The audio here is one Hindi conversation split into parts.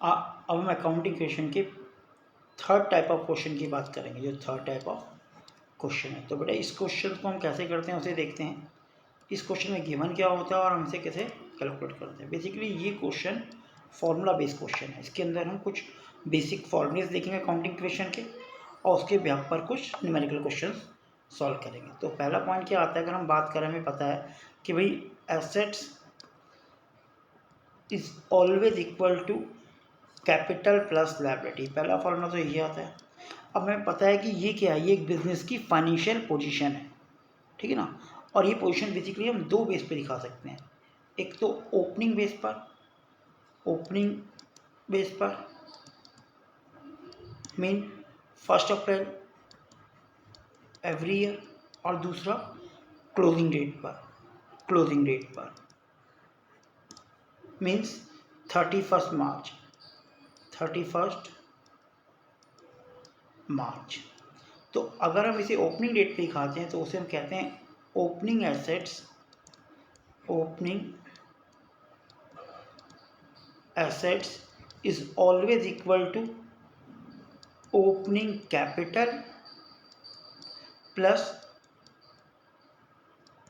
अब हम अकाउंटिंग क्वेश्चन के थर्ड टाइप ऑफ क्वेश्चन की बात करेंगे, जो थर्ड टाइप ऑफ क्वेश्चन है। तो बेटा इस क्वेश्चन को हम कैसे करते हैं उसे देखते हैं। इस क्वेश्चन में गिवन क्या होता है और हम इसे कैसे कैलकुलेट करते हैं। बेसिकली ये क्वेश्चन फॉर्मूला बेस्ड क्वेश्चन है। इसके अंदर हम कुछ बेसिक फॉर्मूलेस देखेंगे अकाउंटिंग क्वेश्चन के और उसके बेस पर कुछ न्यूमेरिकल क्वेश्चन सॉल्व करेंगे। तो पहला पॉइंट क्या आता है, अगर हम बात करें, हमें पता है कि भाई assets is always equal to capital plus liability. पहला फॉर्मूला तो यही आता है। अब हमें पता है कि ये क्या है, ये एक बिजनेस की फाइनेंशियल पोजीशन है, ठीक है ना। और ये पोजीशन बेसिकली हम दो बेस पे दिखा सकते हैं। एक तो ओपनिंग बेस पर मीन 1 अप्रैल एवरी ईयर, और दूसरा क्लोजिंग डेट पर मीन्स 31 मार्च। तो अगर हम इसे ओपनिंग डेट पे दिखाते हैं तो उसे हम कहते हैं opening assets is always equal to opening capital plus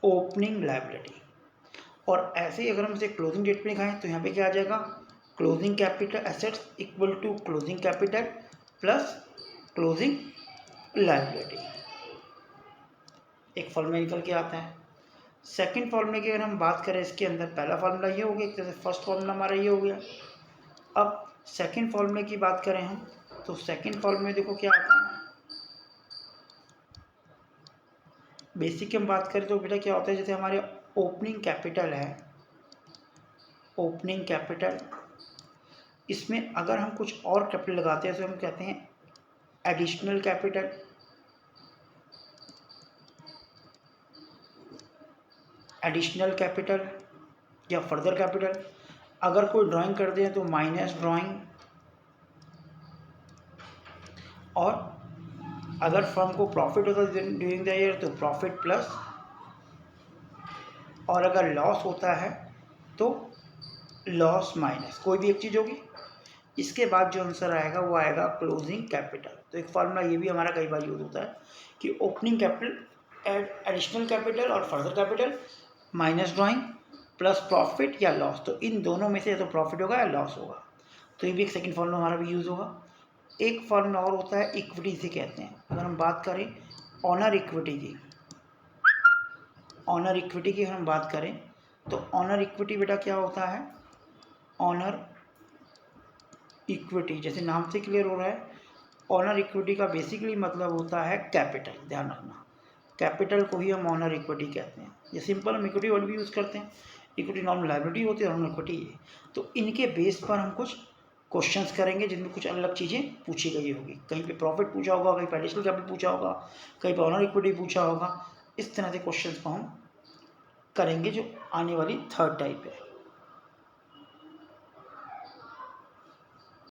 opening liability. और ऐसे ही अगर हम इसे क्लोजिंग डेट पे दिखाएं तो यहाँ पे क्या आ जाएगा, closing capital assets equal to closing capital plus closing liability. एक फॉर्मूला निकल के आता है। सेकंड फॉर्मूले की अगर हम बात करें, इसके अंदर पहला फॉर्मूला ये हो गया, जैसे फर्स्ट फॉर्मूला हमारा ये हो गया। अब सेकंड फॉर्मूले की बात करें हम, तो सेकंड फॉर्मूले में देखो क्या आता है। बेसिक की हम बात करें तो बेटा क्या होता है, जैसे हमारे ओपनिंग कैपिटल, इसमें अगर हम कुछ और कैपिटल लगाते हैं तो हम कहते हैं एडिशनल कैपिटल या फर्दर कैपिटल। अगर कोई ड्राइंग कर दें तो माइनस ड्राइंग, और अगर फर्म को प्रॉफिट होता है ड्यूरिंग द ईयर तो प्रॉफिट प्लस, और अगर लॉस होता है तो लॉस माइनस, कोई भी एक चीज़ होगी। इसके बाद जो आंसर आएगा वो आएगा क्लोजिंग कैपिटल। तो एक फार्मूला ये भी हमारा कई बार यूज होता है कि ओपनिंग कैपिटल एडिशनल कैपिटल और further capital minus drawing plus profit या लॉस। तो इन दोनों में से तो प्रॉफिट होगा या लॉस होगा। तो ये भी एक सेकंड फॉर्मूला हमारा भी यूज़ होगा। एक फॉर्मूला और होता है इक्विटी से कहते हैं। अगर हम बात करें ऑनर इक्विटी की हम बात करें तो ऑनर इक्विटी बेटा क्या होता है, ऑनर इक्विटी जैसे नाम से क्लियर हो रहा है, ऑनर इक्विटी का बेसिकली मतलब होता है कैपिटल। ध्यान रखना, कैपिटल को ही हम ऑनर इक्विटी कहते हैं। ये सिंपल हम इक्विटी वर्ड भी यूज़ करते हैं। इक्विटी नॉर्मल लायबिलिटी होती है, ऑनर इक्विटी है। तो इनके बेस पर हम कुछ क्वेश्चंस करेंगे जिनमें कुछ अलग चीज़ें पूछी गई होगी। कहीं पे प्रॉफिट पूछा होगा, कहीं पे एडिशनल कैपिटल पूछा होगा, कहीं पे ऑनर इक्विटी पूछा होगा। इस तरह से क्वेश्चंस को हम करेंगे जो आने वाली थर्ड टाइप है।